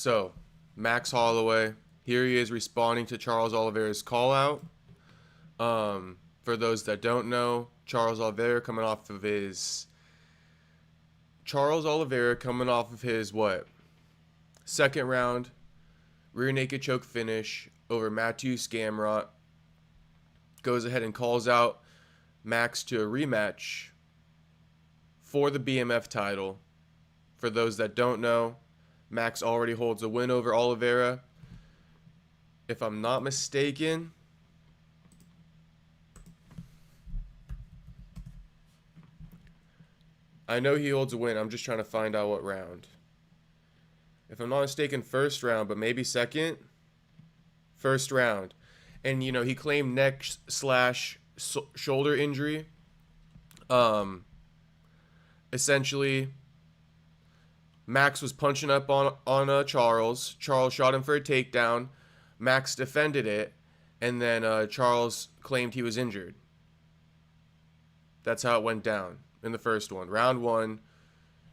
So, Max Holloway, here he is responding to Charles Oliveira's call out. For those that don't know, Charles Oliveira coming off of his what? Second round rear naked choke finish over Mateusz Gamrot. Goes ahead and calls out Max to a rematch for the BMF title. For those that don't know, Max already holds a win over Oliveira. If I'm not mistaken, I know he holds a win. I'm just trying to find out what round. If I'm not mistaken, first round, but maybe second. First round. And, you know, he claimed neck / shoulder injury. Essentially, Max was punching up on Charles. Charles shot him for a takedown. Max defended it. And then Charles claimed he was injured. That's how it went down in the first one. Round one.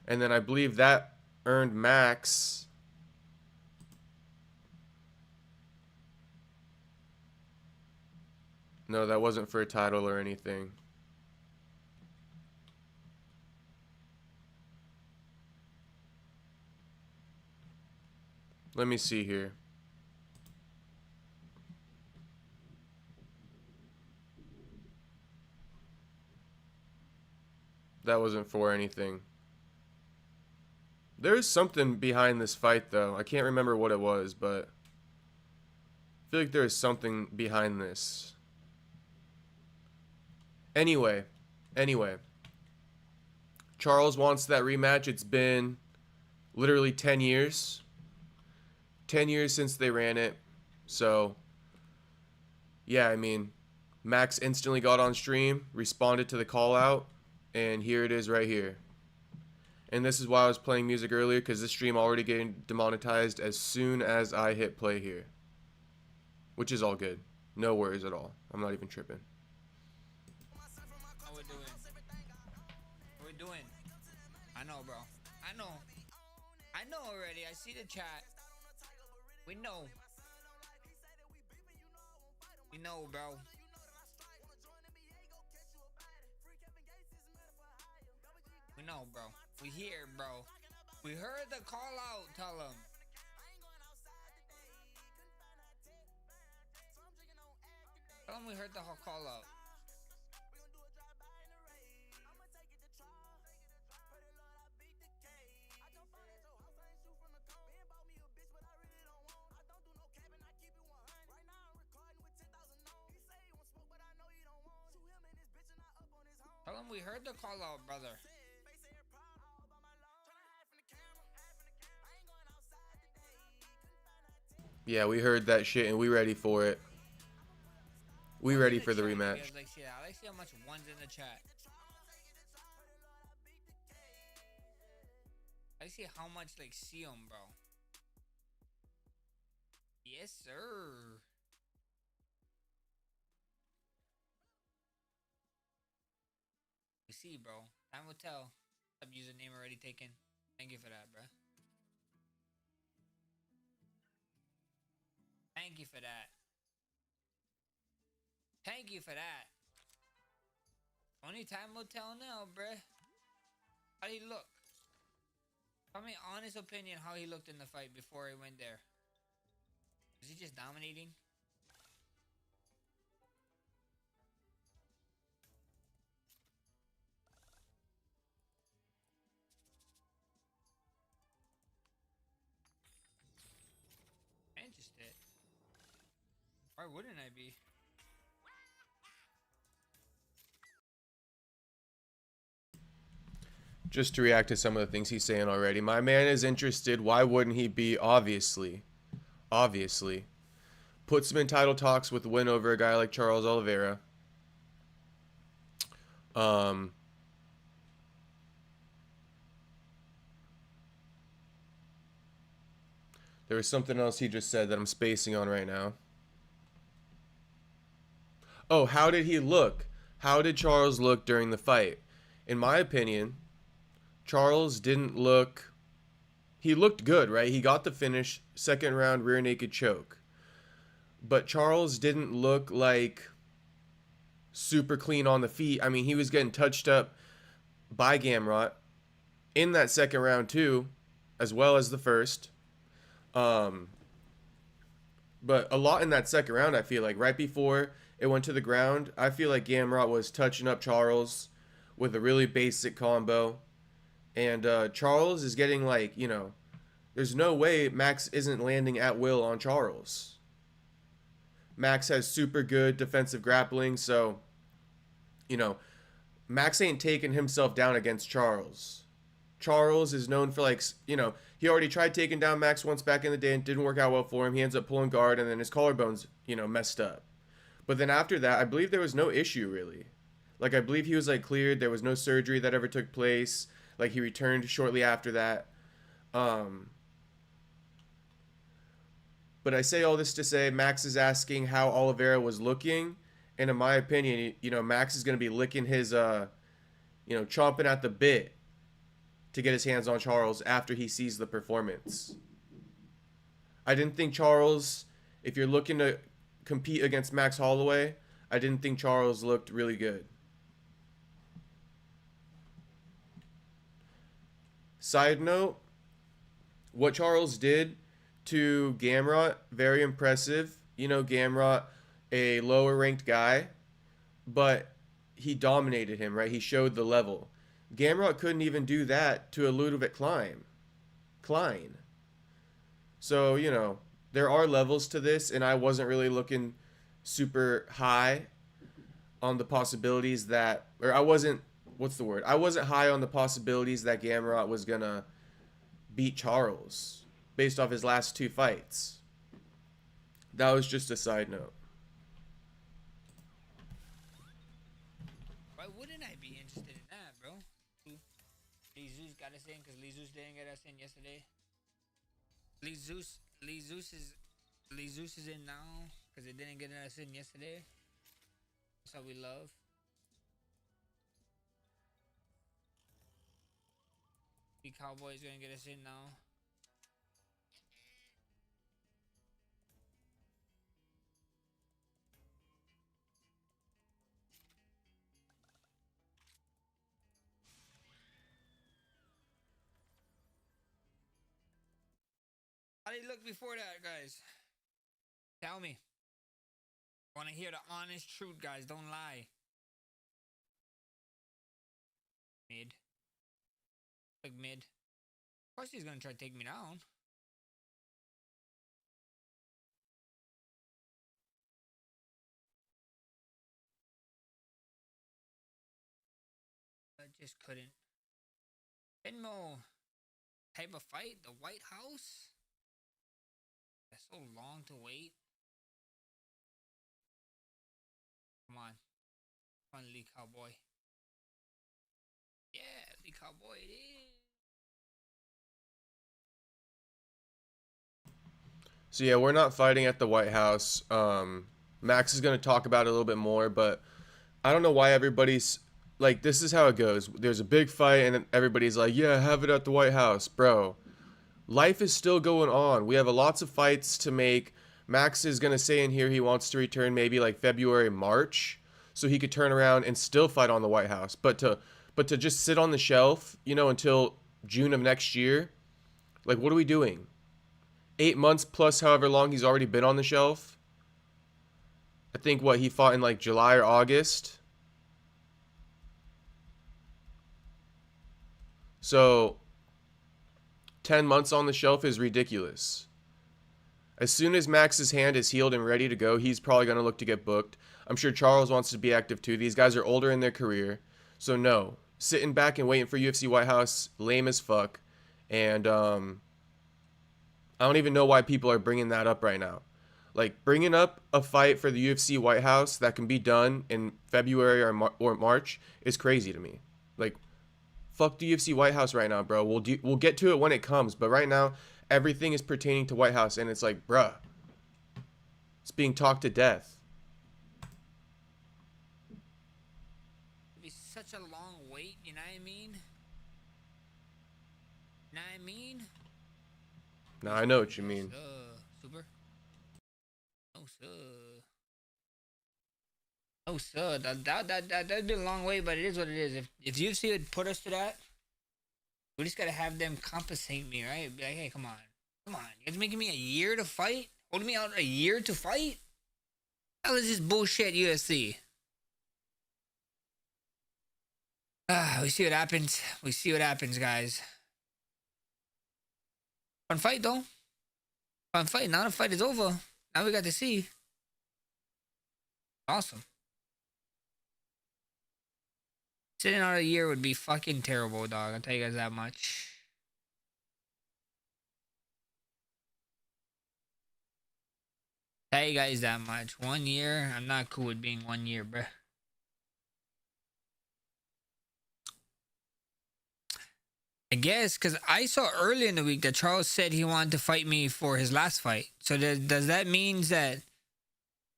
And then I believe that earned Max... No, that wasn't for a title or anything. Let me see here. That wasn't for anything. There's something behind this fight, though. I can't remember what it was, but I feel like there is something behind this. Anyway, Charles wants that rematch. It's been literally 10 years. 10 years since they ran it. So, yeah, I mean, Max instantly got on stream, responded to the call out, and here it is right here. And this is why I was playing music earlier, because this stream already getting demonetized as soon as I hit play here. Which is all good. No worries at all. I'm not even tripping. I know, bro. I know already. I see the chat. We know. We know, bro. We know, bro. We here, bro. We heard the call out. Tell him. Tell him we heard the whole call out. Tell him we heard the call out, brother. Yeah, we heard that shit and we ready for it. We ready for the rematch. I like see how much one's in the chat. I see how much like see him, bro. Yes, sir. We see, bro. Time will tell. Sub username already taken. Thank you for that, bro. Thank you for that. Thank you for that. Only time will tell now, bruh. How did he look? Tell me honest opinion how he looked in the fight before he went there. Was he just dominating? Interested. Why wouldn't I be? Just to react to some of the things he's saying already. My man is interested. Why wouldn't he be? Obviously. Puts him in title talks with a win over a guy like Charles Oliveira. There was something else he just said that I'm spacing on right now. Oh, how did he look? How did Charles look during the fight? In my opinion, Charles didn't look he looked good, right? He got the finish, second round rear naked choke. But Charles didn't look like super clean on the feet. I mean, he was getting touched up by Gamrot in that second round too, as well as the first. Um, but a lot in that second round, I feel like right before it went to the ground, I feel like Gamrot was touching up Charles with a really basic combo, and Charles is getting like, there's no way Max isn't landing at will on Charles. Max has super good defensive grappling, so you know Max ain't taking himself down against Charles. Charles is known for he already tried taking down Max once back in the day and didn't work out well for him. He ends up pulling guard and then his collarbones, messed up. But then after that, I believe there was no issue really. Like I believe he was like cleared. There was no surgery that ever took place. Like he returned shortly after that. But I say all this to say Max is asking how Oliveira was looking, and in my opinion, Max is going to be licking his chomping at the bit to get his hands on Charles after he sees the performance. I didn't think Charles, if you're looking to compete against Max Holloway, I didn't think Charles looked really good. Side note, what Charles did to Gamrot, very impressive. Gamrot, a lower ranked guy, but he dominated him, right? He showed the level. Gamrot couldn't even do that to a Ludovic Klein. So, there are levels to this, and I wasn't really looking super high on the possibilities that, or I wasn't, I wasn't high on the possibilities that Gamrot was going to beat Charles based off his last two fights. That was just a side note. Why wouldn't I be interested in that, bro? Jesus got us in because Jesus didn't get us in yesterday. Jesus is in now because it didn't get us in yesterday. That's how we love. The Cowboys gonna get us in now. How did he look before that, guys? Tell me. I want to hear the honest truth, guys. Don't lie. Mid. Like mid. Of course he's gonna try to take me down. I just couldn't. Venmo type of fight, the White House. That's so long to wait. Come on. Come on, Lee Cowboy. Yeah, Lee Cowboy it is. So yeah, we're not fighting at the White House. Max is going to talk about it a little bit more, but I don't know why everybody's like, this is how it goes. There's a big fight and everybody's like, yeah, have it at the White House. Bro, life is still going on. We have lots of fights to make. Max is going to say in here he wants to return maybe like February, March, so he could turn around and still fight on the White House. But to just sit on the shelf, until June of next year, like, what are we doing? 8 months plus however long he's already been on the shelf. I think he fought in like July or August. So 10 months on the shelf is ridiculous. As soon as Max's hand is healed and ready to go, he's probably going to look to get booked. I'm sure Charles wants to be active too. These guys are older in their career. So no, sitting back and waiting for UFC White House, lame as fuck. And I don't even know why people are bringing that up right now. Like, bringing up a fight for the UFC White House that can be done in February or March is crazy to me. Like, fuck the UFC White House right now, bro. We'll get to it when it comes. But right now, everything is pertaining to White House. And it's like, bruh, it's being talked to death. It'd be such a long wait, you know what I mean? You know what I mean? No, I know what you mean. Super. No sir. No sir. That'd be a long way, but it is what it is. If UFC would put us to that, we just gotta have them compensate me, right? Be like, hey, come on, you guys making me a year to fight, holding me out a year to fight. Hell is this bullshit, UFC? We see what happens. We see what happens, guys. Fun fight though. Fun fight. Now the fight is over. Now we got to see. Awesome. Sitting out a year would be fucking terrible, dog. I'll tell you guys that much. Tell you guys that much. 1 year, I'm not cool with being 1 year, bruh. I guess because I saw early in the week that Charles said he wanted to fight me for his last fight. So does that mean that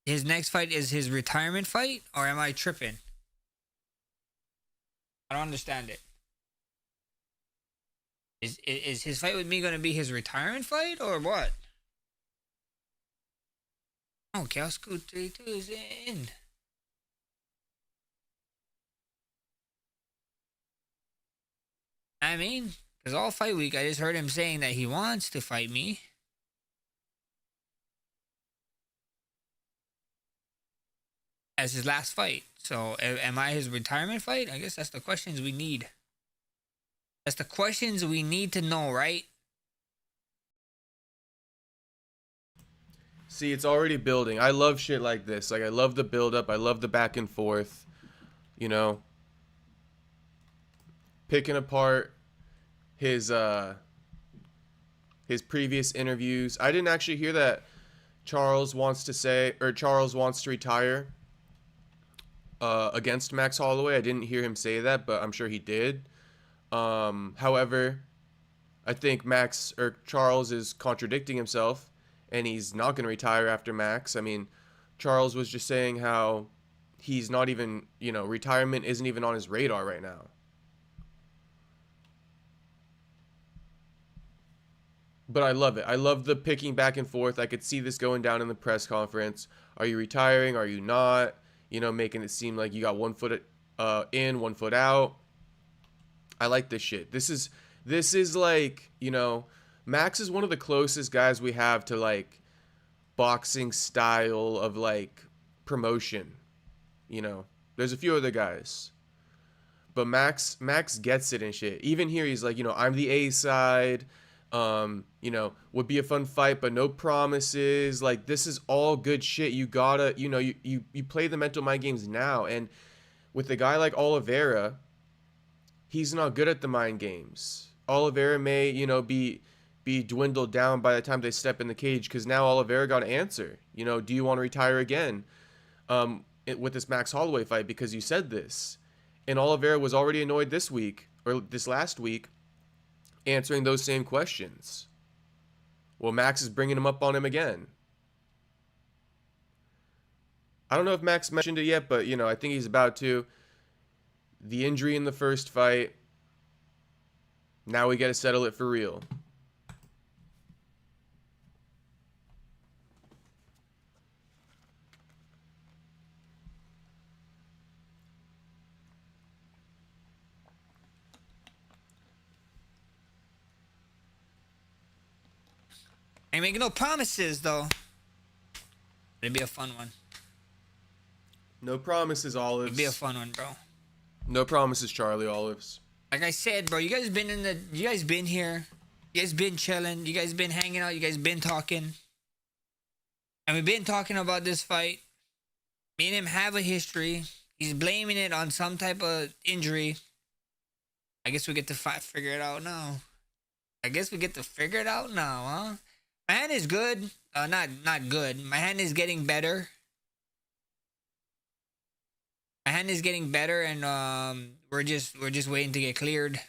his next fight is his retirement fight, or am I tripping? I don't understand it. Is his fight with me going to be his retirement fight, or what? Oh, Cal Scoot 32 is in. I mean, because all fight week, I just heard him saying that he wants to fight me. As his last fight. So, am I his retirement fight? I guess that's the questions we need. That's the questions we need to know, right? See, it's already building. I love shit like this. Like, I love the build-up. I love the back and forth. You know? Picking apart his previous interviews. I didn't actually hear that Charles wants to retire against Max Holloway. I didn't hear him say that, but I'm sure he did. However, I think Charles is contradicting himself, and he's not going to retire after Max. I mean, Charles was just saying how he's not even, retirement isn't even on his radar right now. But I love it. I love the picking back and forth. I could see this going down in the press conference. Are you retiring? Are you not? Making it seem like you got 1 foot in, 1 foot out. I like this shit. This is like, Max is one of the closest guys we have to like boxing style of like promotion. There's a few other guys. But Max gets it and shit. Even here he's like, I'm the A side. Would be a fun fight, but no promises. Like, this is all good shit. You gotta, you play the mental mind games now. And with a guy like Oliveira, he's not good at the mind games. Oliveira may, be dwindled down by the time they step in the cage, because now Oliveira got to answer. Do you want to retire again with this Max Holloway fight because you said this? And Oliveira was already annoyed this week, or this last week, answering those same questions. Well, Max is bringing him up on him again. I don't know if Max mentioned it yet, but, I think he's about to. The injury in the first fight. Now we got to settle it for real. Ain't making no promises, though. It'd be a fun one. No promises, Olives. It'd be a fun one, bro. No promises, Charlie Olives. Like I said, bro, you guys been here. You guys been chilling. You guys been hanging out. You guys been talking. And we've been talking about this fight. Me and him have a history. He's blaming it on some type of injury. I guess we get to figure it out now. Huh? My hand is good. Not good. My hand is getting better. And we're just waiting to get cleared.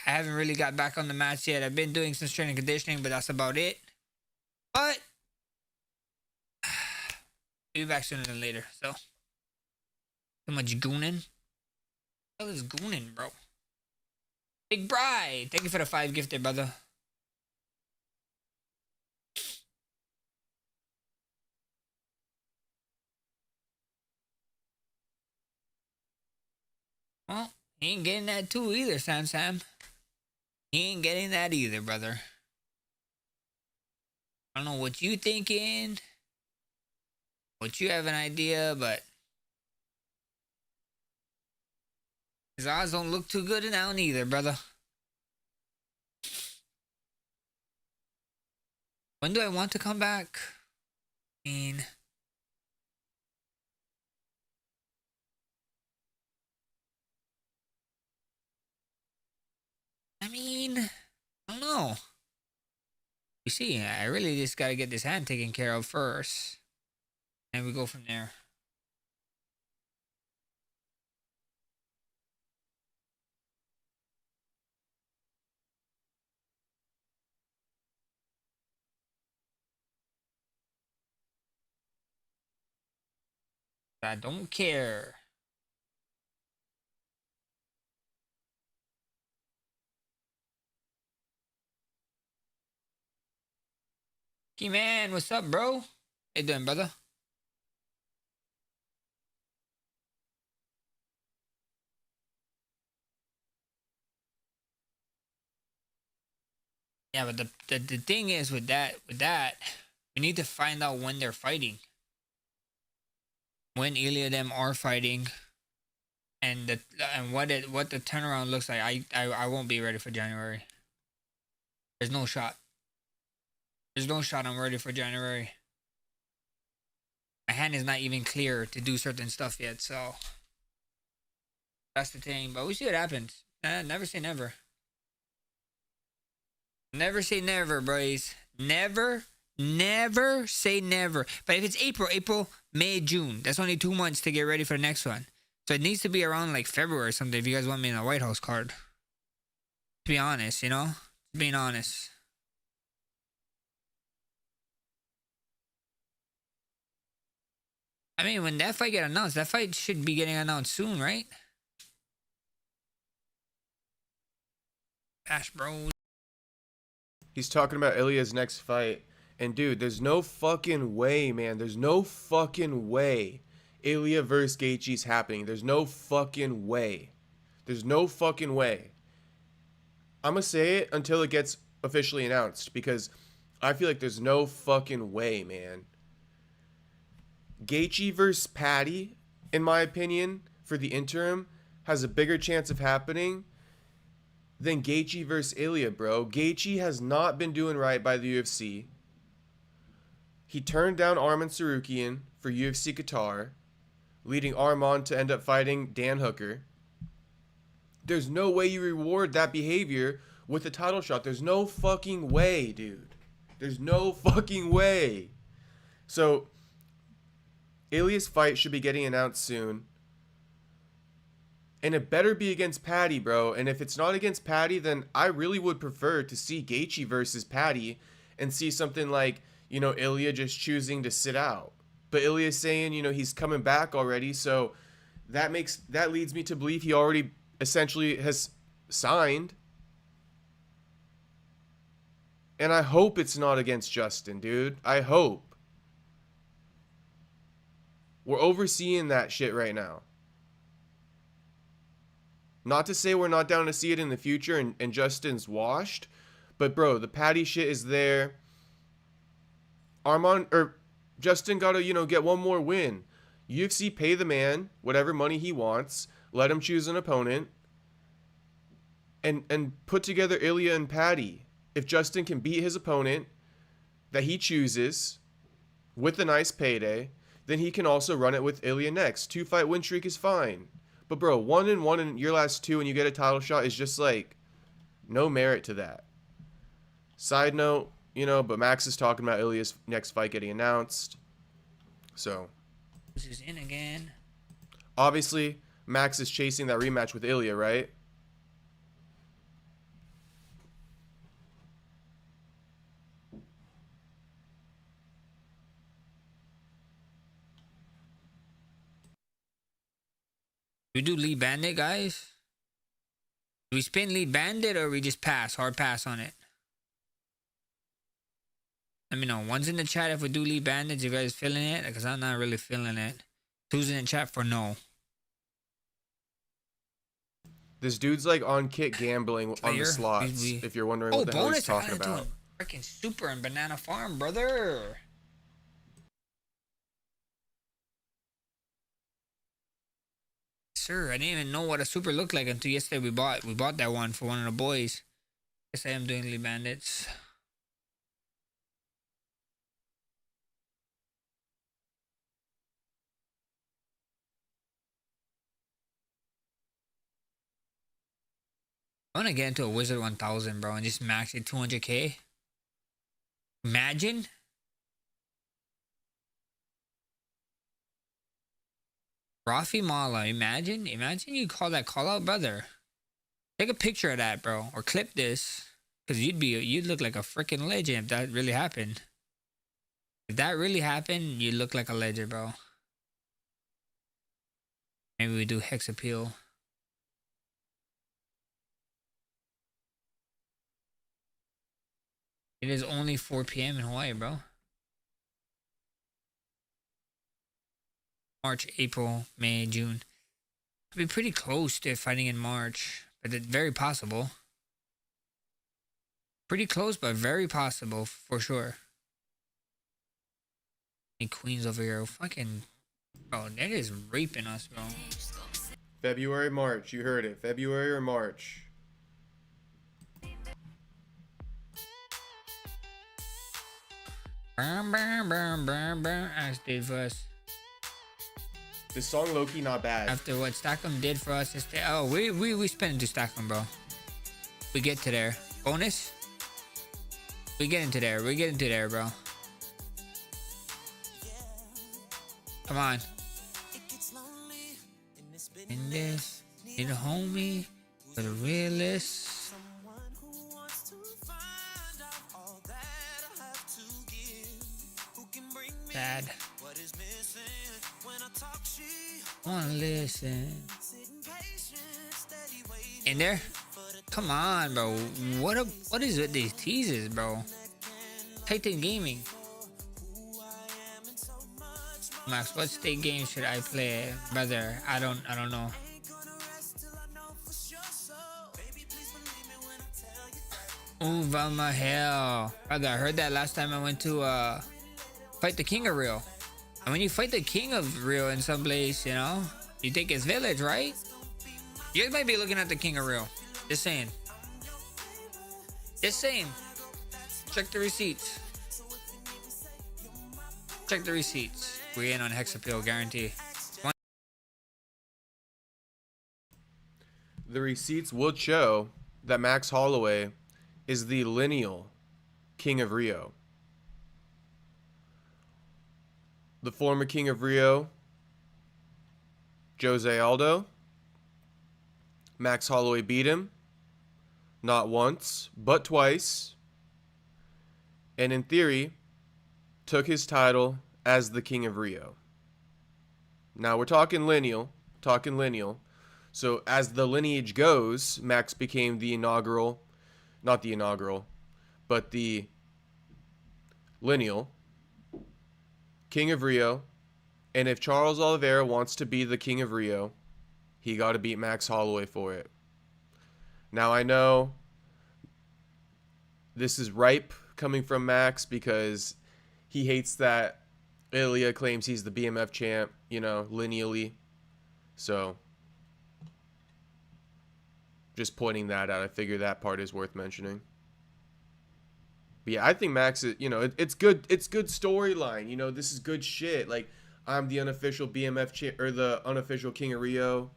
I haven't really got back on the mats yet. I've been doing some strength and conditioning, but that's about it. But we'll be back sooner than later. So, too much gooning. What the hell is gooning, bro? Big Bri, thank you for the 5 gifted, brother. Well, he ain't getting that too either, Sam. He ain't getting that either, brother. I don't know what you thinking, what you have an idea, but his odds don't look too good now neither, brother. When do I want to come back? I mean, I don't know. You see, I really just gotta get this hand taken care of first. And we go from there. I don't care. Key man, what's up, bro? How you doing, brother? Yeah, but the thing is with that, we need to find out when they're fighting. When Ilya them are fighting, and what the turnaround looks like. I won't be ready for January. There's no shot. There's no shot I'm ready for January. My hand is not even clear to do certain stuff yet, so that's the thing. But we see what happens. Never say never. Never say never, boys. Never say never. But if it's April, May, June, that's only 2 months to get ready for the next one. So it needs to be around like February or something if you guys want me in a White House card. To be honest, you know? Being honest. I mean, when that fight get announced, that fight should be getting announced soon, right? Gosh, bro. He's talking about Ilya's next fight. And dude, there's no fucking way, man. There's no fucking way Ilya versus Gaethje's happening. There's no fucking way. There's no fucking way. I'm gonna say it until it gets officially announced because I feel like there's no fucking way, man. Gaethje versus Patty, in my opinion, for the interim, has a bigger chance of happening than Gaethje versus Ilya, bro. Gaethje has not been doing right by the UFC. He turned down Arman Tsarukyan for UFC Qatar, leading Arman to end up fighting Dan Hooker. There's no way you reward that behavior with a title shot. There's no fucking way, dude. There's no fucking way. So, Ilya's fight should be getting announced soon. And it better be against Patty, bro. And if it's not against Patty, then I really would prefer to see Gaethje versus Patty and see something like, you know, Ilya just choosing to sit out. But Ilya's saying, you know, he's coming back already. So that leads me to believe he already essentially has signed. And I hope it's not against Justin, dude. I hope. We're overseeing that shit right now. Not to say we're not down to see it in the future and Justin's washed. But, bro, the Patty shit is there. Justin got to, you know, get one more win. UFC pay the man whatever money he wants. Let him choose an opponent. And put together Ilya and Patty. If Justin can beat his opponent that he chooses with a nice payday, then he can also run it with Ilya next. 2-fight win streak is fine. But bro, 1-1 in your last 2 and you get a title shot is just like no merit to that. Side note, you know, but Max is talking about Ilya's next fight getting announced. So This is in again. obviously Max is chasing that rematch with Ilya, right? We do lead bandit, guys? Do we spin lead bandit or we just pass? Hard pass on it. Let me know. One's in the chat if we do lead bandits. You guys feeling it? Because I'm not really feeling it. Two's in the chat for no. This dude's like on kit gambling on the Here, slots. If you're wondering what the hell he's talking about. Freaking super and banana farm, brother. Sir, I didn't even know what a super looked like until yesterday. We bought that one for one of the boys. Yes, I am doing Lee Bandits. I want to get into a Wizard 1000, bro, and just max it 200k. Imagine. Rafi Mala, imagine you call that call out, brother. Take a picture of that, bro, or clip this, because you'd look like a freaking legend if that really happened. If that really happened, you look like a legend, bro. Maybe we do Hex Appeal. It is only 4 p.m. in Hawaii, bro. March, April, May, June. It'll be pretty close to fighting in March, but it's very possible. Pretty close, but very possible for sure. Any queens over here, fucking, bro, that is raping us, bro. February, March. You heard it. February or March. Ask did for us. This song low-key not bad. After what Stackham did for us, we spent into Stackham, bro. We get to there. Bonus. We get into there. We get into there, bro. Come on. In this, need a homie, but a realist. Sad. Wanna listen. In there? Come on, bro. What is with these teases, bro? Titan Gaming. Max, what state game should I play, brother? I don't know. Over my hell, brother. I heard that last time I went to fight the King of Rio. And when you fight the King of Rio in some place, you know, you take his village, right? You guys might be looking at the King of Rio. Just saying. Just saying. Check the receipts. Check the receipts. We're in on Hex Appeal, guarantee. The receipts would show that Max Holloway is the lineal King of Rio. The former King of Rio, Jose Aldo. Max Holloway beat him. Not once, but twice. And in theory, took his title as the King of Rio. Now we're talking lineal. So as the lineage goes, Max became the inaugural, not the inaugural, but the lineal King of Rio. And if Charles Oliveira wants to be the King of Rio, he got to beat Max Holloway for it. Now I know this is ripe coming from Max because he hates that Ilya claims he's the BMF champ, you know, lineally. So just pointing that out. I figure that part is worth mentioning. But yeah, I think Max is, you know, it's good. It's good storyline. You know, this is good shit. Like, I'm the unofficial BMF champ or the unofficial King of Rio.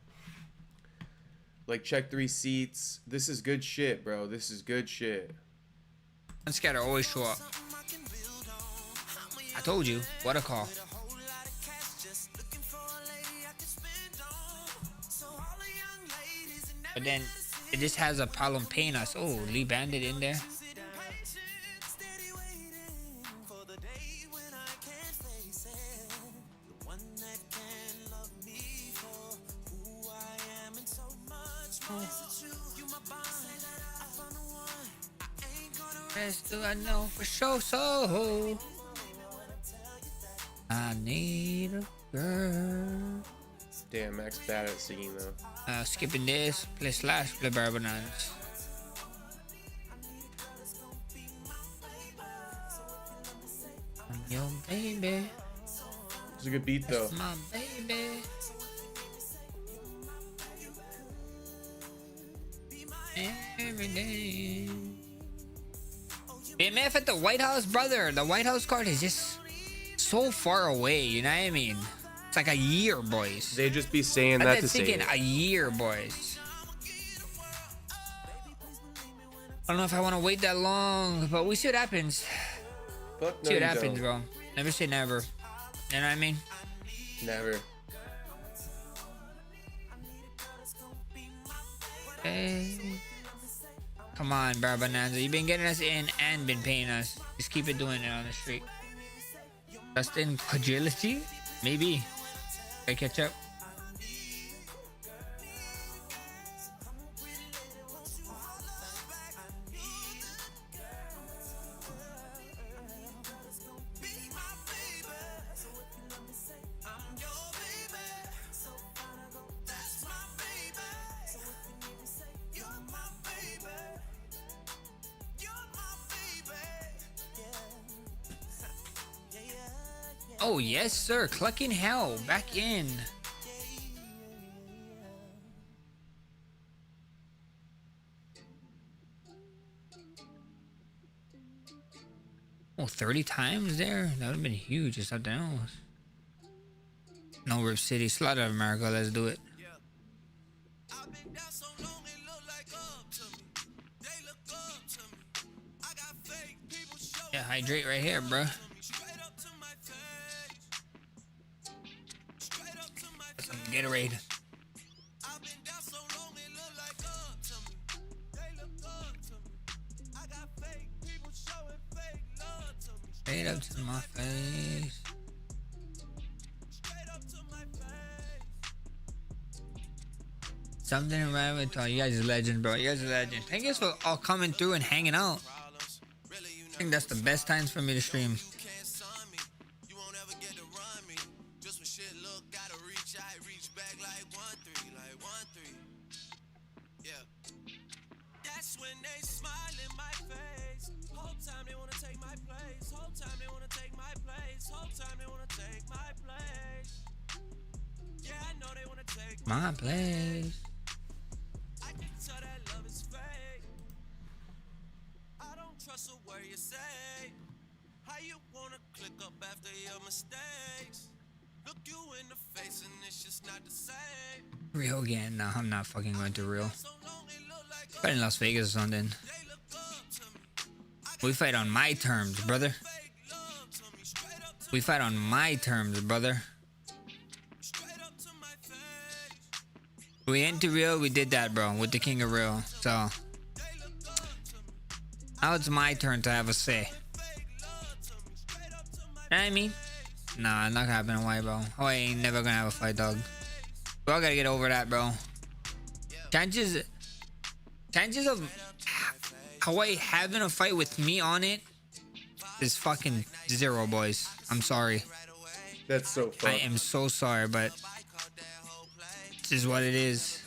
Like, check the receipts. This is good shit, bro. This is good shit. Scatter always show up. I told you, what a call. But then it just has a problem paying us. Oh, Lee Bandit in there. Rest do I know for sure, so I need a girl. Damn, Max bad at singing though. Skipping this, play slash, play bar bananas. I'm your baby. It's a good beat though. That's my baby. Every day. BMF at the White House, brother. The White House card is just so far away. You know what I mean? It's like a year, boys. They just be saying that to say it. A year, boys. I don't know if I want to wait that long, but we see what happens. Fuck no, See what you happens, don't. bro. Never say never. You know what I mean? Never. Hey. Come on, Bar Bonanza. You've been getting us in and been paying us. Just keep it doing it on the street. Dustin Poirier? Maybe. I catch up. Oh, yes, sir. Clucking hell. Back in. Oh, 30 times there? That would have been huge or something else. No Rip City. Slaughter of America. Let's do it. Yeah, hydrate right here, bro. Gatorade. Straight up to my face. Something right with you guys are legends, bro. You guys are legends. Thank you for all coming through and hanging out. I think that's the best times for me to stream. My place. I can tell that love is fake. I don't trust a word you say. How you wanna click up after your mistakes? Look you in the face and it's just not the same. Rio again? No, I'm not fucking going to Rio. Fight in Las Vegas or something. We fight on my terms, brother. We fight on my terms, brother. We went to Rio, we did that, bro, with the King of Rio. So now it's my turn to have a say. You know what I mean? Nah, not gonna happen in Hawaii, bro. Hawaii ain't never gonna have a fight, dog. We all gotta get over that, bro. Chances of Hawaii having a fight with me on it is fucking zero, boys. I'm sorry. That's so fun. I am so sorry, but this is what it is.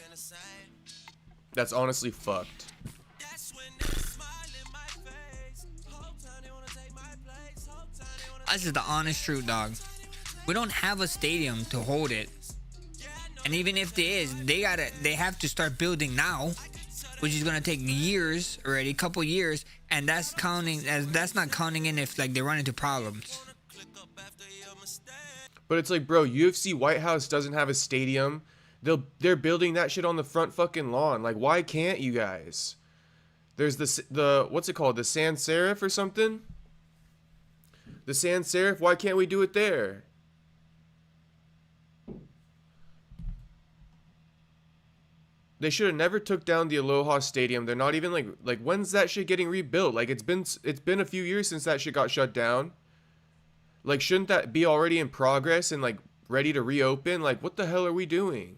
That's honestly fucked. This is the honest truth, dog. We don't have a stadium to hold it, and even if there is, they have to start building now, which is gonna take years already, couple years, and that's not counting in if like they run into problems. But it's like, bro, UFC White House doesn't have a stadium. They're building that shit on the front fucking lawn. Like, why can't you guys? There's the what's it called? The sans serif or something? The sans serif, why can't we do it there? They should have never took down the Aloha Stadium. They're not even like when's that shit getting rebuilt? Like it's been a few years since that shit got shut down. Like shouldn't that be already in progress and like ready to reopen? Like what the hell are we doing?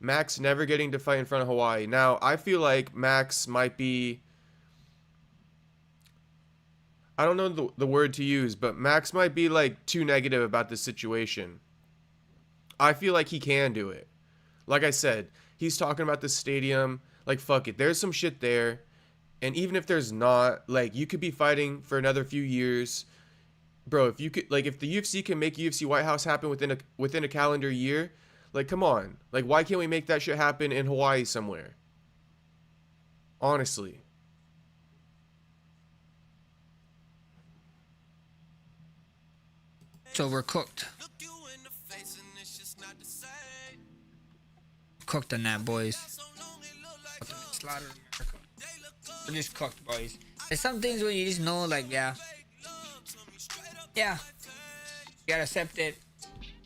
Max never getting to fight in front of Hawaii. Now, I feel like Max might be I don't know the word to use, but Max might be like too negative about this situation. I feel like he can do it. Like I said, he's talking about the stadium. Like, fuck it. There's some shit there. And even if there's not, like, you could be fighting for another few years. Bro, if you could, like, if the UFC can make UFC White House happen within a calendar year, like, come on. Like, why can't we make that shit happen in Hawaii somewhere? Honestly. So we're cooked. Cooked on that, boys. Slaughtered America. We're just cooked, boys. There's some things where you just know, like, yeah. You gotta accept it.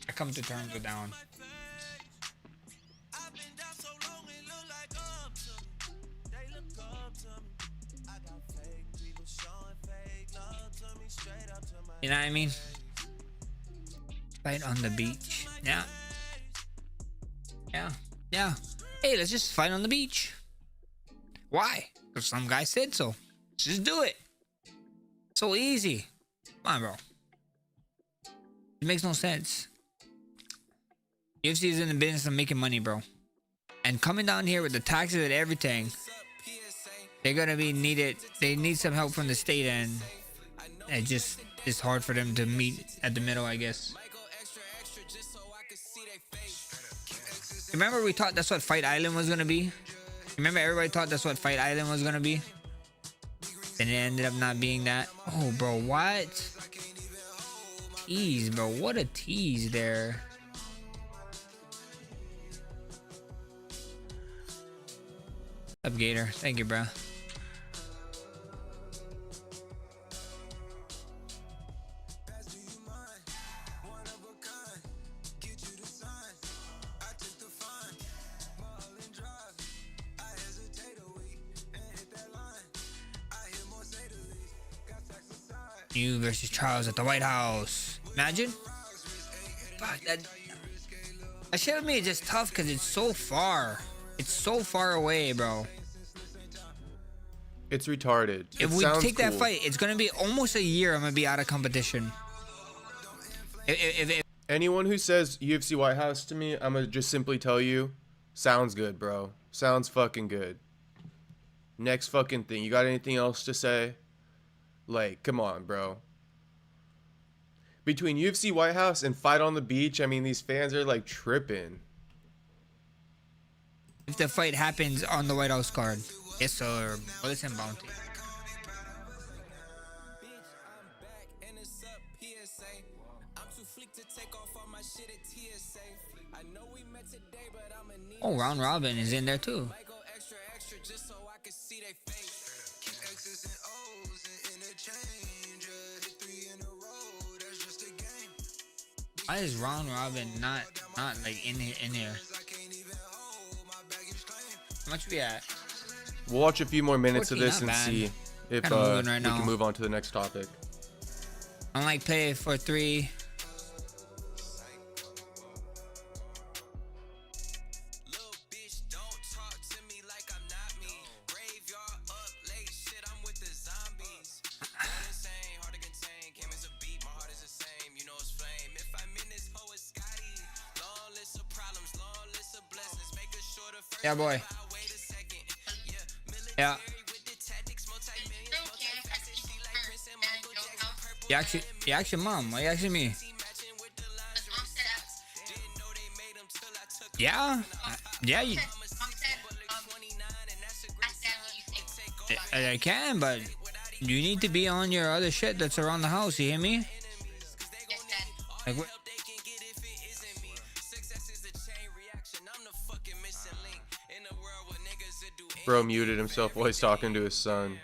I come to terms with that one. You know what I mean? Fight on the beach. Yeah. Hey, let's just fight on the beach. Why? Because some guy said so. Let's just do it. So easy. Come on, bro. It makes no sense. UFC is in the business of making money, bro. And coming down here with the taxes and everything, they're gonna be needed. They need some help from the state, and it's hard for them to meet at the middle, I guess. Remember we thought that's what Fight Island was gonna be? Remember everybody thought that's what Fight Island was gonna be? And it ended up not being that. Oh, bro, what? Tease, bro. What a tease there. Up, Gator. Thank you, bro. You versus Charles at the White House. Imagine. But that shit with me is just tough because it's so far. It's so far away, bro. It's retarded. If we take that fight, it's gonna be almost a year. I'm gonna be out of competition. If anyone who says UFC White House to me, I'm gonna just simply tell you, sounds good, bro. Sounds fucking good. Next fucking thing. You got anything else to say? Like, come on, bro. Between UFC White House and Fight on the Beach, I mean, these fans are like tripping. If the fight happens on the White House card, yes, sir. Bullets and bounty. Oh, round robin is in there too. Why is round robin not like in here? How much we at? We'll watch a few more minutes 14, of this and bad. see if Right we now. can move on to the next topic. Unlike pay for 3. Yeah, boy. Yeah. You actually, mom. Why you asking me? Yeah. Yeah. I can, but you need to be on your other shit that's around the house. You hear me? Like what? Bro muted himself while he's talking to his son.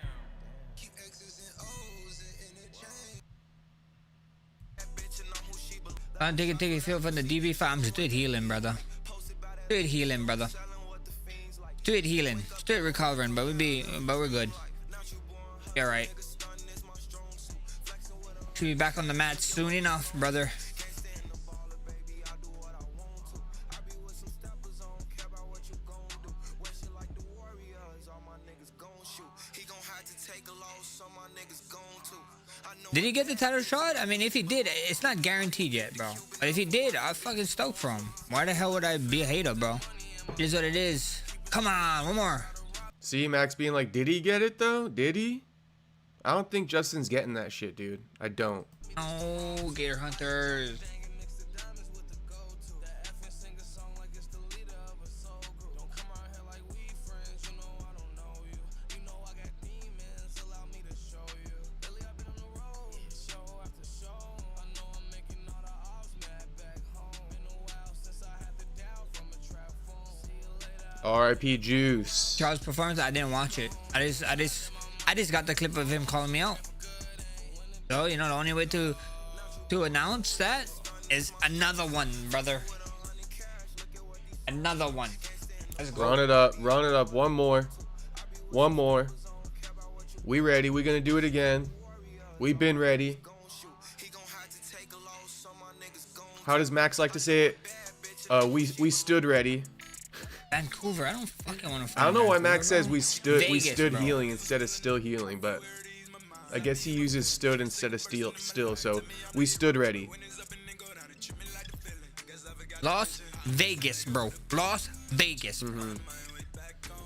Take a feel from the DB fight. I'm straight healing, brother. Straight healing, brother. Straight healing. Straight recovering, but we're good. You're right. Should be back on the mat soon enough, brother. Did he get the title shot? I mean, if he did, it's not guaranteed yet, bro. But if he did, I'm fucking stoked for him. Why the hell would I be a hater, bro? It is what it is. Come on, one more. See, Max being like, did he get it though? Did he? I don't think Justin's getting that shit, dude. I don't. Oh, Gator Hunters. R.I.P. Juice. Charles' performance, I didn't watch it. I just got the clip of him calling me out. So, you know, the only way to announce that is another one, brother. Another one. Let's go. Run it up. Run it up. One more. One more. We ready. We gonna do it again. We've been ready. How does Max like to say it? We stood ready. Vancouver, I don't fucking want to. I don't know why Max says we stood Vegas, healing instead of still healing, but I guess he uses stood instead of still, so we stood ready. Las Vegas, bro. Las Vegas.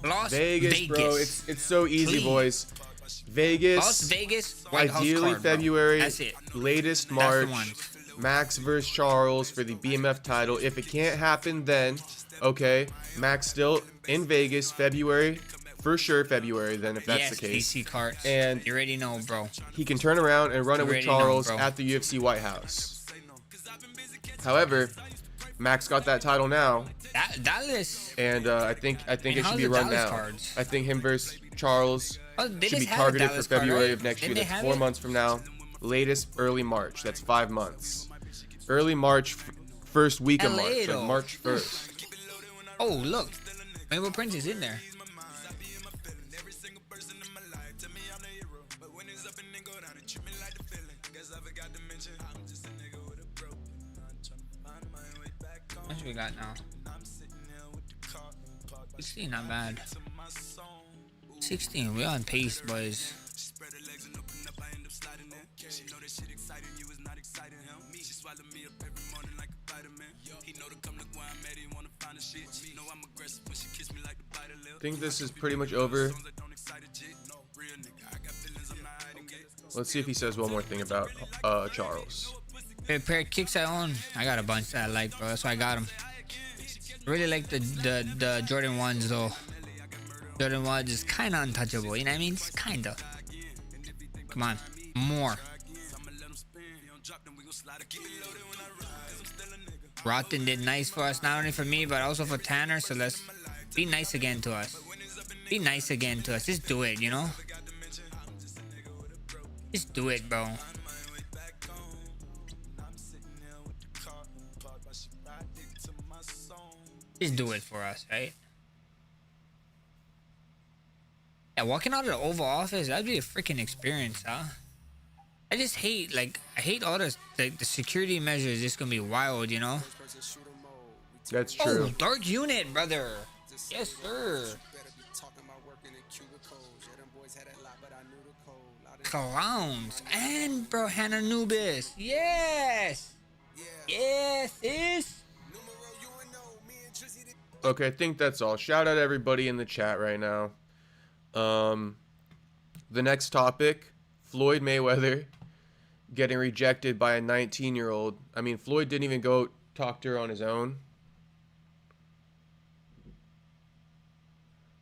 Las Vegas, bro. It's so easy, boys. Vegas. Las Vegas. White Ideally House card, February. That's it. Latest That's the March. one. Max versus Charles for the BMF title. If it can't happen then, okay, Max still in Vegas, February, for sure February then if that's the case. DC cards. And you already know, bro. He can turn around and run it with Charles at the UFC White House. However, Max got that title now. Dallas. And I think it should be run now. Cards? I think him versus Charles should be have targeted for Dallas card, February right? of next year. Didn't they That's have 4 it? months from now. Latest early March. That's 5 months. Early March, first week of March, like March 1st. Oh, look. Rainbow Prince is in there. What we got now? 16, not bad. 16, we're on pace, boys. I think this is pretty much over. Let's see if he says one more thing about Charles. Favorite pair of kicks I own. I got a bunch that I like, bro. That's why I got them. I really like the Jordan 1s though. Jordan 1s is kind of untouchable. You know what I mean? It's kind of. Come on, more. Rotten did nice for us, not only for me but also for Tanner. So let's be nice again to us. Be nice again to us. Just do it, you know. Just do it, bro. Just do it for us, right? Yeah, walking out of the Oval Office, that'd be a freaking experience, huh? I just hate, like, I hate all this, like, the security measures. It's gonna be wild, you know? That's true. Oh, dark unit, brother. Yes, sir. Clowns. And, bro, Hannah Nubis. Yes. Yes, sis. Okay, I think that's all. Shout out everybody in the chat right now. The next topic, Floyd Mayweather getting rejected by a 19-year-old. I mean, Floyd didn't even go talk to her on his own.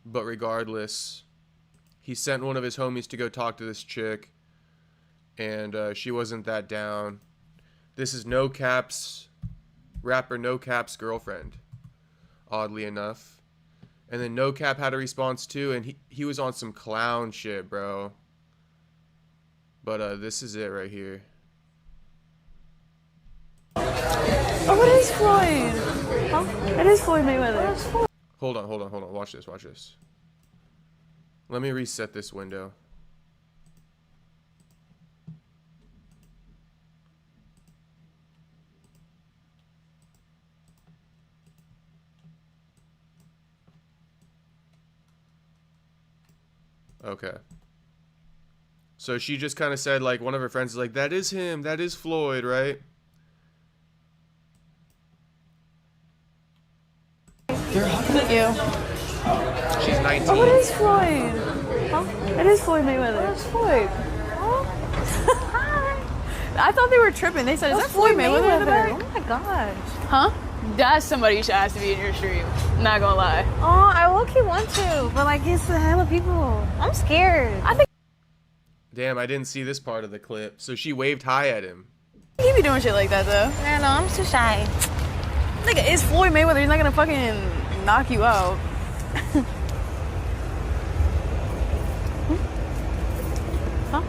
But regardless, he sent one of his homies to go talk to this chick, and she wasn't that down. This is NoCap's, rapper NoCap's girlfriend, oddly enough. And then NoCap had a response too, and he was on some clown shit, bro. But this is it right here. Oh, it is Floyd. Huh? It is Floyd Mayweather. Hold on. Watch this. Let me reset this window. Okay. So she just kind of said, like, one of her friends is like, that is him. That is Floyd, right? Thank you. She's 19. Oh, it is Floyd. Huh? It is Floyd Mayweather. It's Floyd. Oh. I thought they were tripping. They said, is that Floyd Mayweather in the back? Oh my gosh. Huh? That's somebody you should ask to be in your stream. Not gonna lie. Oh, I low-key want to, but like it's a hell of people. I'm scared. I think Damn, I didn't see this part of the clip. So she waved hi at him. he be doing shit like that though. I know, I'm too shy. Nigga, it's Floyd Mayweather. He's not gonna fucking knock you out. Huh?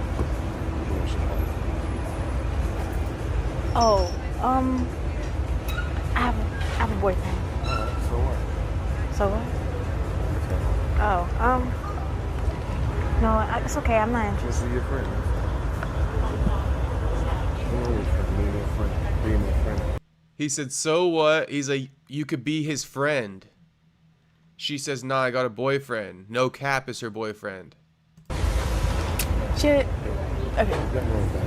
Oh, I have a boyfriend. So what? So what? Oh, no, it's okay. I'm not interested. This is your friend. Being a friend. He said, so what? He's like, you could be his friend. She says, nah, I got a boyfriend. No Cap is her boyfriend. Shit. Okay. Nothing wrong with that.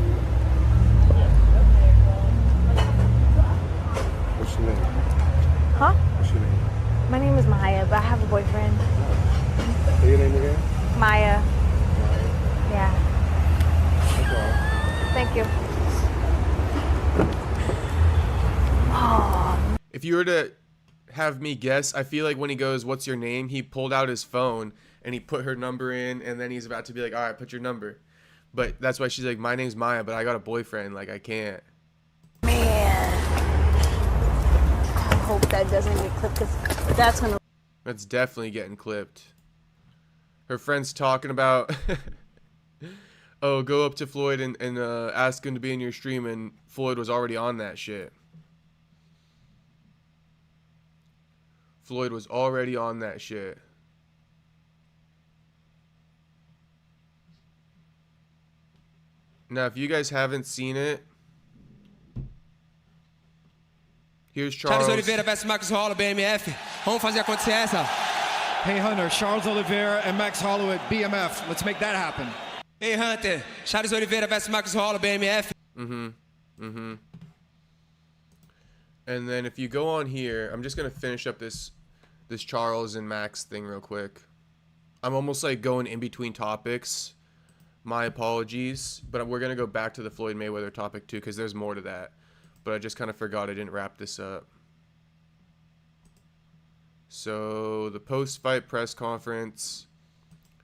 What's your name? Huh? What's your name? My name is Maya, but I have a boyfriend. Say your name again? Maya. Yeah. That's all. Thank you. If you were to have me guess, I feel like when he goes, what's your name? He pulled out his phone and he put her number in, and then he's about to be like, all right, put your number. But that's why she's like, my name's Maya, but I got a boyfriend. Like, I can't. Man. I hope that doesn't get clipped because that's gonna. That's definitely getting clipped. Her friend's talking about, oh, go up to Floyd and ask him to be in your stream, and Floyd was already on that shit. Floyd was already on that shit. Now, if you guys haven't seen it, here's Charles. Charles Oliveira versus Max Holloway, BMF. Vamos fazer acontecer essa. Hey Hunter, Charles Oliveira and Max Holloway at BMF. Let's make that happen. Hey Hunter, Charles Oliveira versus Max Holloway, BMF. And then if you go on here, I'm just gonna finish up this Charles and Max thing real quick. I'm almost like going in between topics. My apologies, but we're gonna go back to the Floyd Mayweather topic too, because there's more to that. But I just kind of forgot I didn't wrap this up. So the post-fight press conference.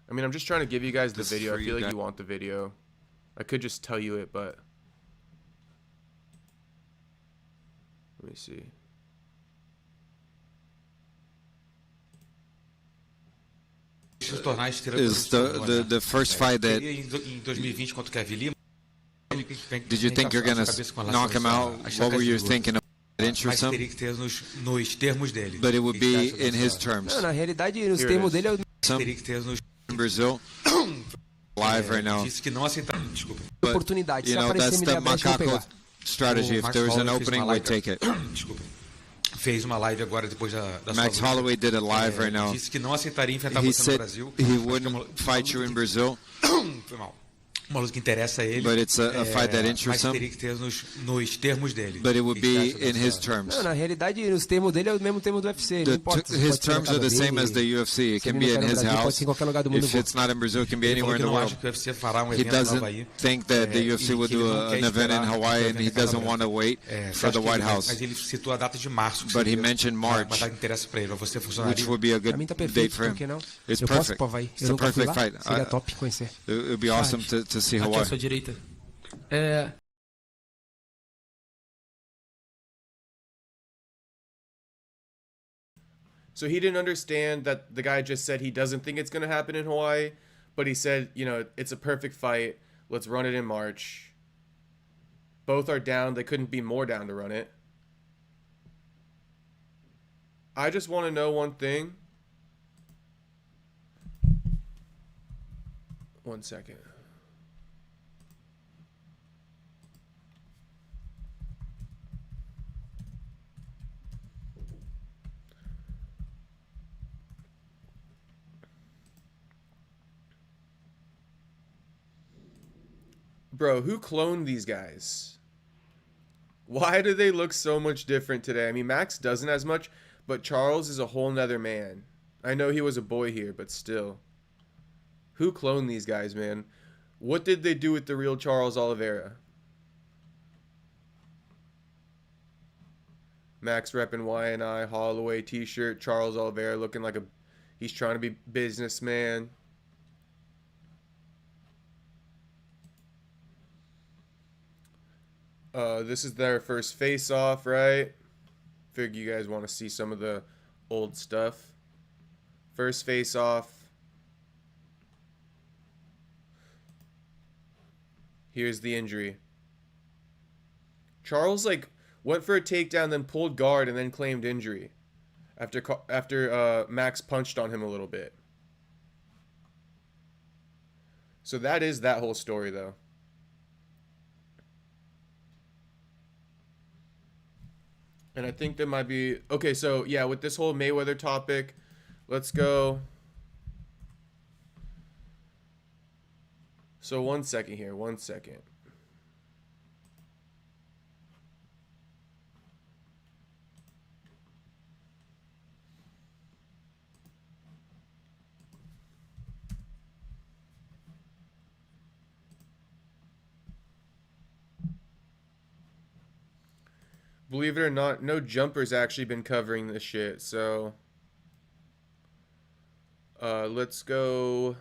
I mean, I'm just trying to give you guys the video. I feel like you want the video. I could just tell you it, but let me see. Is the first fight that did you think you're gonna knock him out? What were you thinking of? Interest him? But it would be in his terms. Na realidade, nos termos dele, eu In Brazil, live right now. But, you know, that's the macaco strategy. If there's an opening, we take it. fez uma live agora depois da Max Holloway did a live right now. Disse que não aceitaria enfrentar He você no said Brasil. he wouldn't fight you in Brazil. Foi mal. Uma luta que interessa a ele. But it's a fight that interests mas him. teria que ter nos termos dele. But it would be in his terms. Não, na realidade, os termos dele é o mesmo termo do UFC. Não importa. His terms are the same as the UFC. It can be in his house. If it's not in Brazil, it can be anywhere in the world. He doesn't think that the UFC will do an event in Hawaii, and he doesn't want to wait for the White House. Mas ele citou a data de março. But he mentioned March, Uma data que interessa para ele. Você funcionaria. which would be a good date for him. It's perfect. It's a perfect fight. Seria top conhecer. It would be awesome to see Hawaii. So he didn't understand that the guy just said he doesn't think it's going to happen in Hawaii, but he said, you know, it's a perfect fight. Let's run it in March. Both are down. They couldn't be more down to run it. I just want to know one thing. One second. Bro, who cloned these guys? Why do they look so much different today? I mean, Max doesn't as much, but Charles is a whole nother man. I know he was a boy here, but still. Who cloned these guys, man? What did they do with the real Charles Oliveira? Max repping Y&I, Holloway t-shirt, Charles Oliveira looking like he's trying to be businessman. This is their first face-off, right? Figure you guys want to see some of the old stuff. First face-off. Here's the injury. Charles, like, went for a takedown, then pulled guard, and then claimed injury. After Max punched on him a little bit. So that is that whole story, though. And I think there might be... Okay, so, yeah, with this whole Mayweather topic, let's go... So, 1 second here. 1 second. Believe it or not, No Jumper's actually been covering this shit, so... let's go...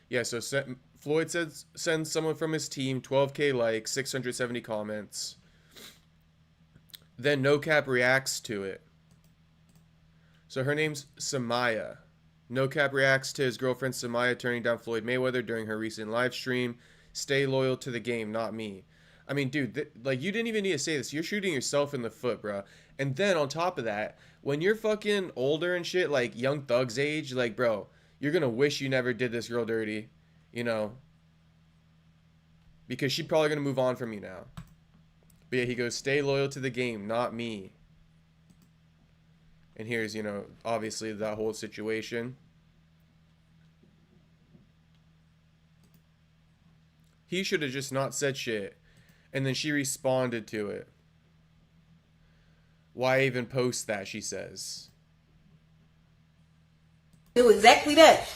Yeah, so Floyd sends someone from his team, 12K likes, 670 comments. Then NoCap reacts to it. So her name's Samaya. NoCap reacts to his girlfriend Samaya turning down Floyd Mayweather during her recent live stream. Stay loyal to the game, not me. I mean, dude, like, you didn't even need to say this. You're shooting yourself in the foot, bro. And then on top of that, when you're fucking older and shit, like Young Thug's age, like, bro, you're gonna wish you never did this girl dirty, you know, because she's probably gonna move on from you now. But yeah, he goes, stay loyal to the game, not me. And here's, you know, obviously that whole situation. He should have just not said shit. And then she responded to it. Why even post that, she says. Do exactly that.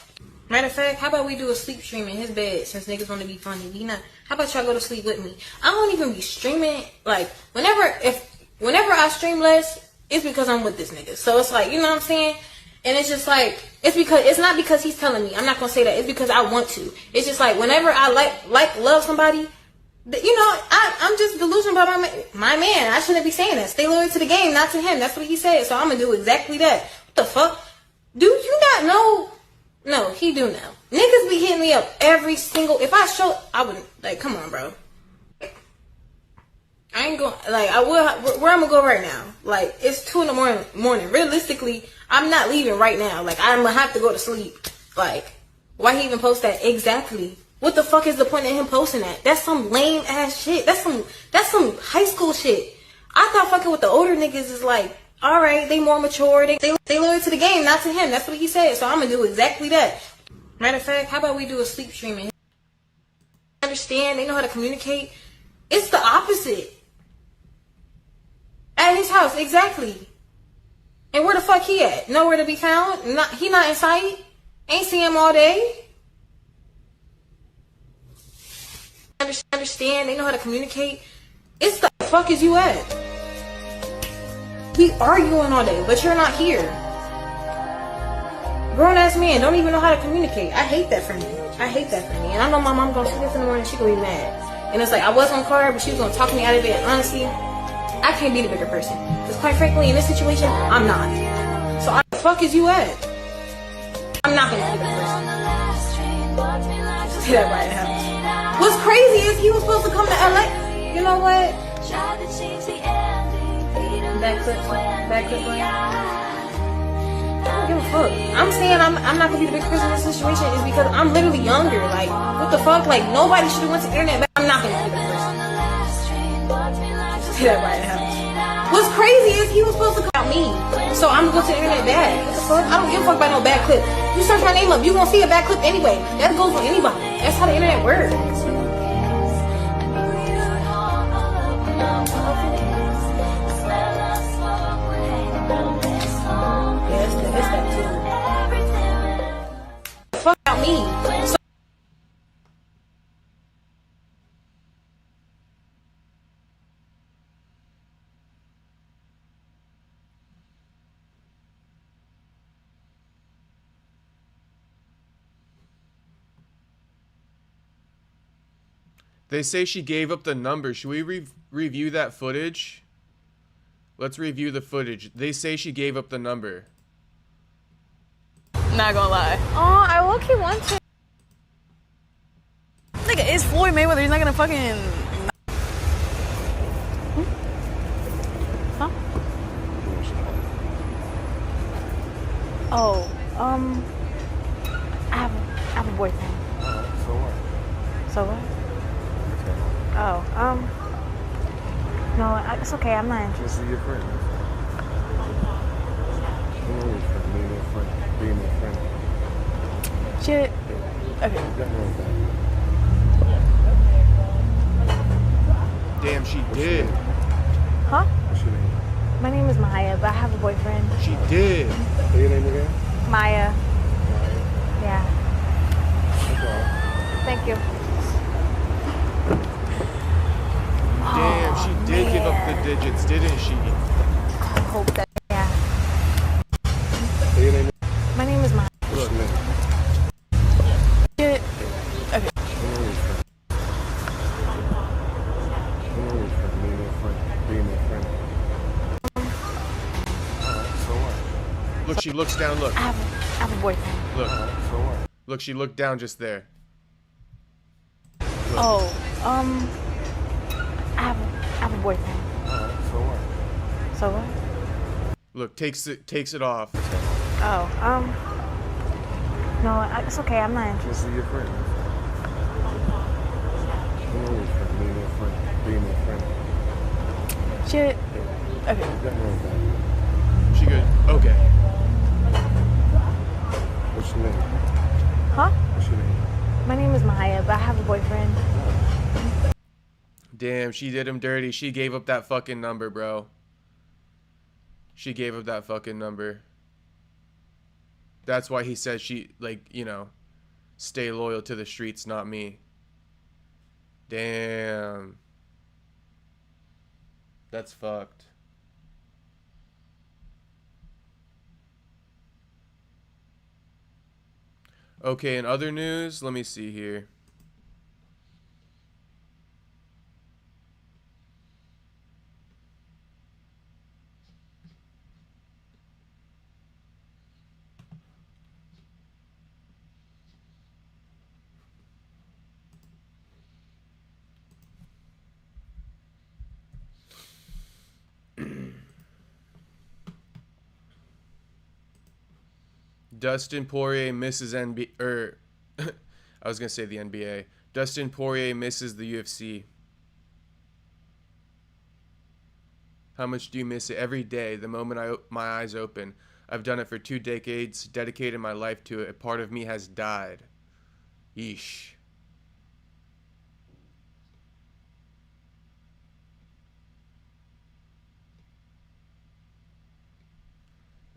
Matter of fact, how about we do a sleep stream in his bed since niggas want to be funny? How about y'all go to sleep with me? I don't even be streaming. Like, whenever I stream less, it's because I'm with this nigga. So it's like, you know what I'm saying? And it's just like, it's not because he's telling me. I'm not gonna say that. It's because I want to. It's just like, whenever I love somebody, you know, I'm just delusional about my man. I shouldn't be saying that. Stay loyal to the game, not to him. That's what he said. So I'm gonna do exactly that. What the fuck? Do you not know? No, he do know. Niggas be hitting me up every single... If I show... I wouldn't... Like, come on, bro. I ain't going... Like, I will... Where I'm gonna go right now? Like, it's 2 in the morning. Realistically, I'm not leaving right now. Like, I'm gonna have to go to sleep. Like, why he even post that? Exactly. What the fuck is the point of him posting that? That's some lame ass shit. That's some high school shit. I thought fucking with the older niggas is like... Alright, they more mature. They loyal to the game, not to him. That's what he said. So I'm gonna do exactly that. Matter of fact, how about we do a sleep stream? Understand? They know how to communicate. It's the opposite. At his house, exactly. And where the fuck he at? Nowhere to be found? He not in sight? Ain't seen him all day? Understand? They know how to communicate. It's the fuck is you at? We arguing all day, but you're not here. Grown-ass man don't even know how to communicate. I hate that for me. I hate that for me. And I know my mom gonna see this in the morning, she gonna be mad. And it's like, I was on card, but she was gonna talk me out of it. And honestly, I can't be the bigger person. Because quite frankly, in this situation, I'm not. So how the fuck is you at? I'm not gonna be the bigger person. Say that right now. What's crazy is he was supposed to come to LA. You know what? Back clip. I don't give a fuck. I'm saying I'm not gonna be the big person in this situation is because I'm literally younger. Like, what the fuck? Like, nobody should have went to the internet, but I'm not gonna be the big person. Say that right now. What's crazy is he was supposed to come out me, so I'm gonna go to the internet back. What the fuck? fuck? I don't give a fuck about no bad clip. You search my name up, you gonna see a bad clip anyway. That goes for anybody. That's how the internet works. Yeah, it's that too. Fuck out me. So They say she gave up the number. Should we review that footage? Let's review the footage. They say she gave up the number. Not gonna lie. Oh, I low-key want to. Nigga, it's Floyd Mayweather. He's not gonna fucking. Huh? Oh, I have a boyfriend. So what? So what? Oh, no, it's okay. I'm not interested. This is your friend. Come on, your friend. Being your friend. Being your friend. Shit. Okay. Nothing wrong with that. Damn, she did. Huh? What's your name? My name is Maya, but I have a boyfriend. She did. Say your name again? Maya. Maya. Yeah. That's all. Thank you. Damn, she did give up the digits, didn't she? I hope that. Yeah. Say your name again? My name is Maya. What's your name? Shit. Okay. Come on, your friend. Come on, your friend. Being your friend. Being your friend. Alright, so what? Look, she looks down, look. I have a boyfriend. Look. Alright, so what? Look, she looked down just there. Oh, I have a boyfriend. Alright, so what? So what? Look, takes it off. Oh, no, it's okay. I'm not interested. This is your friend. Come on, your friend. Being your friend. Being your friend. Shit. Okay. Nothing wrong with that. She good. Okay. What's your name? Huh? What's your name? My name is Maya, but I have a boyfriend. Damn, she did him dirty. She gave up that fucking number, bro. She gave up that fucking number. That's why he said she, like, you know, stay loyal to the streets, not me. Damn. That's fucked. Okay, in other news, let me see here. Dustin Poirier misses I was gonna say the NBA. Dustin Poirier misses the UFC. How much do you miss it? Every day, the moment my eyes open. I've done it for 2 decades, dedicated my life to it. A part of me has died. Yeesh.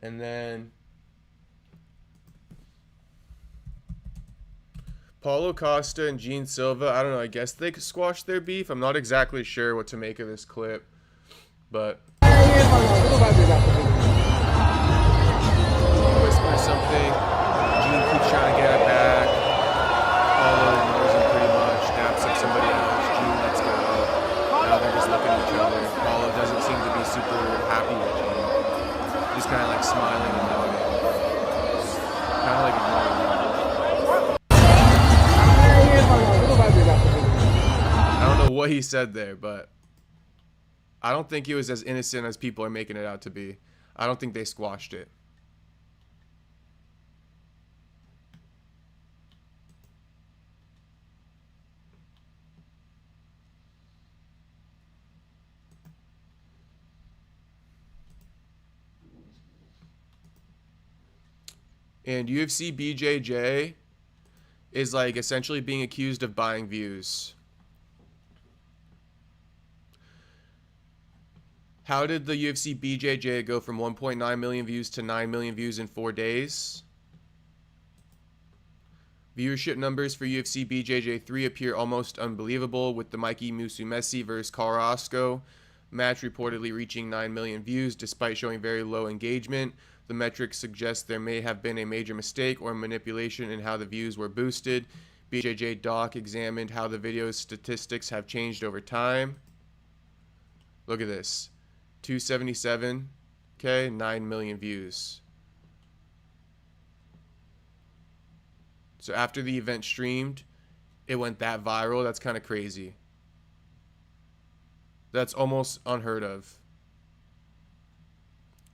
And then Paulo Costa and Gene Silva, I don't know, I guess they squashed their beef. I'm not exactly sure what to make of this clip, but whisper something. Gene keeps trying to get it back. Paulo ignores him pretty much, daps up somebody else. Gene lets go. Now they're just looking at each other. Paulo doesn't seem to be super happy with Gene. He's kind of like smiling and nodding. Kind of like ignoring him. I don't know what he said there, but I don't think he was as innocent as people are making it out to be. I don't think they squashed it. And UFC BJJ is like essentially being accused of buying views. How did the UFC BJJ go from 1.9 million views to 9 million views in 4 days? Viewership numbers for UFC BJJ 3 appear almost unbelievable, with the Mikey Musumeci vs. Carrasco match reportedly reaching 9 million views despite showing very low engagement. The metrics suggest there may have been a major mistake or manipulation in how the views were boosted. BJJ Doc examined how the video's statistics have changed over time. Look at this. 277K, 9 million views. So after the event streamed, it went that viral. That's kind of crazy. That's almost unheard of.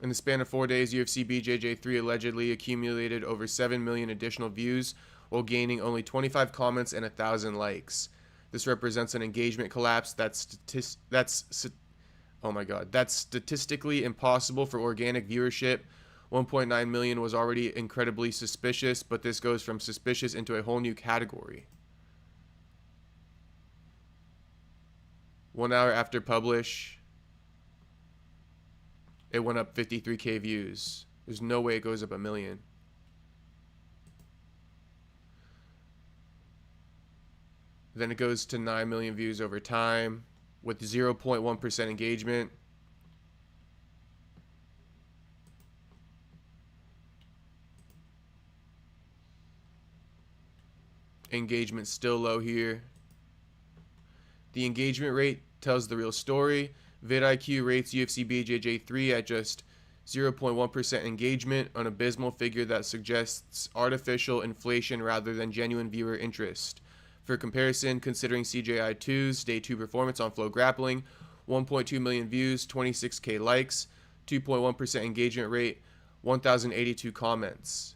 In the span of 4 days, UFC BJJ 3 allegedly accumulated over 7 million additional views while gaining only 25 comments and 1,000 likes. This represents an engagement collapse that's statistically impossible for organic viewership. 1.9 million was already incredibly suspicious, but this goes from suspicious into a whole new category. 1 hour after publish, it went up 53K views. There's no way it goes up 1 million. Then it goes to 9 million views over time with 0.1% engagement. Engagement still low here. The engagement rate tells the real story. vidIQ rates UFC BJJ 3 at just 0.1% engagement, an abysmal figure that suggests artificial inflation rather than genuine viewer interest. For comparison, considering CJI2's Day 2 performance on Flow Grappling, 1.2 million views, 26K likes, 2.1% engagement rate, 1,082 comments.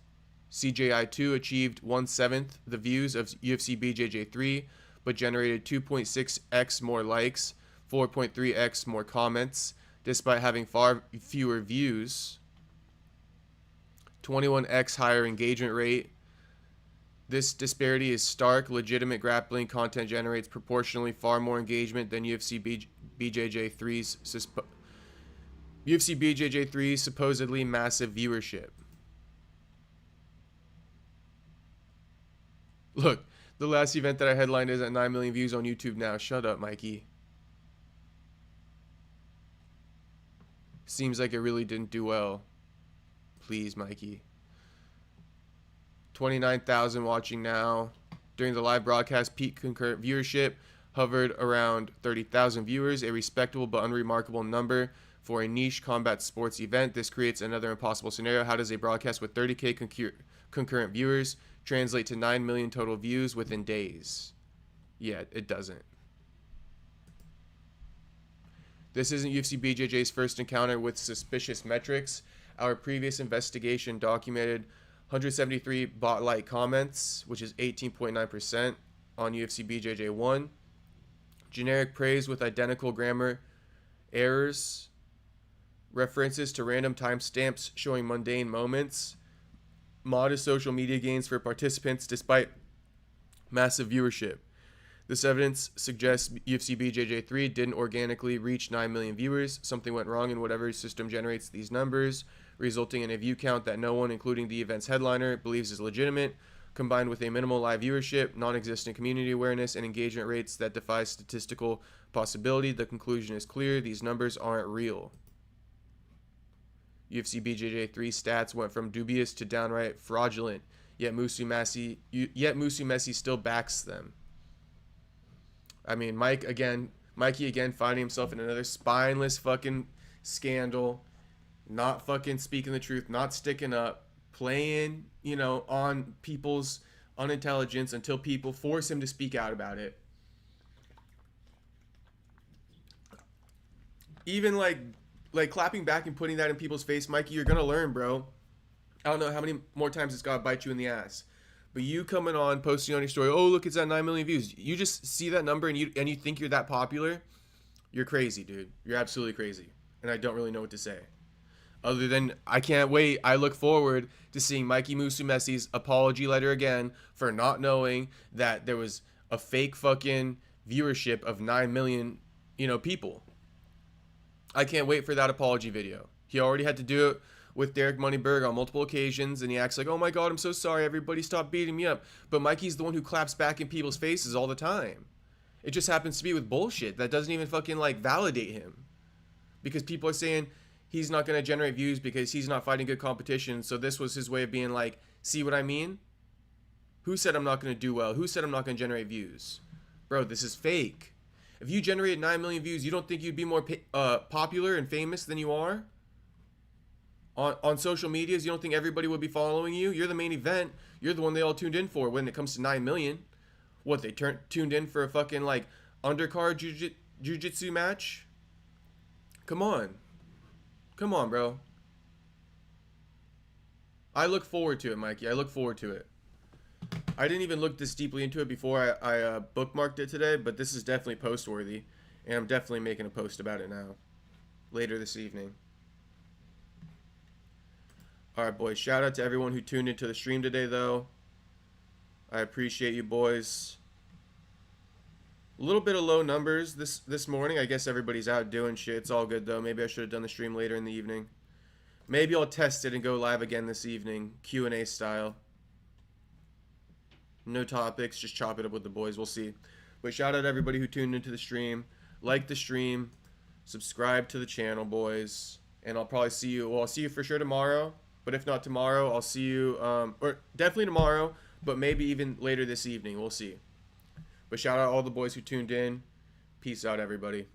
CJI2 achieved 1/7 the views of UFC BJJ 3, but generated 2.6x more likes, 4.3x more comments, despite having far fewer views, 21x higher engagement rate. This disparity is stark. Legitimate grappling content generates proportionally far more engagement than UFC BJJ 3's supposedly massive viewership. Look, the last event that I headlined is at 9 million views on YouTube now. Shut up, Mikey. Seems like it really didn't do well. Please, Mikey. 29,000 watching now. During the live broadcast, peak concurrent viewership hovered around 30,000 viewers, a respectable but unremarkable number for a niche combat sports event. This creates another impossible scenario. How does a broadcast with 30K concurrent viewers translate to 9 million total views within days? Yeah, it doesn't. This isn't UFC BJJ's first encounter with suspicious metrics. Our previous investigation documented 173 bot-like comments, which is 18.9% on UFC BJJ 1. Generic praise with identical grammar errors. References to random timestamps showing mundane moments. Modest social media gains for participants despite massive viewership. This evidence suggests UFC BJJ 3 didn't organically reach 9 million viewers. Something went wrong in whatever system generates these numbers, resulting in a view count that no one, including the event's headliner, believes is legitimate, combined with a minimal live viewership, non-existent community awareness, and engagement rates that defy statistical possibility. The conclusion is clear: these numbers aren't real. UFC BJJ 3 stats went from dubious to downright fraudulent, yet Musumeci still backs them. I mean, Mikey again finding himself in another spineless fucking scandal, not fucking speaking the truth, not sticking up, playing, on people's unintelligence until people force him to speak out about it. Even like clapping back and putting that in people's face, Mikey, you're gonna learn, bro. I don't know how many more times it's gotta bite you in the ass. But you coming on, posting on your story, oh, look, it's at 9 million views. You just see that number and you think you're that popular? You're crazy, dude. You're absolutely crazy. And I don't really know what to say. Other than, I can't wait. I look forward to seeing Mikey Musumesi's apology letter again for not knowing that there was a fake fucking viewership of 9 million, people. I can't wait for that apology video. He already had to do it with Derek Moneyberg on multiple occasions, and he acts like, oh my God, I'm so sorry, everybody stop beating me up. But Mikey's the one who claps back in people's faces all the time. It just happens to be with bullshit that doesn't even fucking, validate him. Because people are saying he's not going to generate views because he's not fighting good competition, so this was his way of being like, see what I mean? Who said I'm not going to do well? Who said I'm not going to generate views? Bro, this is fake. If you generated 9 million views, you don't think you'd be more popular and famous than you are? On social medias, you don't think everybody would be following you? You're the main event. You're the one they all tuned in for when it comes to 9 million. What, they tuned in for a fucking, undercard jiu-jitsu match? Come on. Come on, bro. I look forward to it, Mikey. I look forward to it. I didn't even look this deeply into it before I bookmarked it today, but this is definitely post-worthy, and I'm definitely making a post about it now. Later this evening. Alright, boys. Shout out to everyone who tuned into the stream today, though. I appreciate you, boys. A little bit of low numbers this morning. I guess everybody's out doing shit. It's all good, though. Maybe I should have done the stream later in the evening. Maybe I'll test it and go live again this evening, Q&A style. No topics, just chop it up with the boys. We'll see. But shout out to everybody who tuned into the stream. Like the stream. Subscribe to the channel, boys. And I'll probably see you. Well, I'll see you for sure tomorrow. But if not tomorrow, I'll see you. Or definitely tomorrow. But maybe even later this evening. We'll see. But shout out all the boys who tuned in. Peace out, everybody.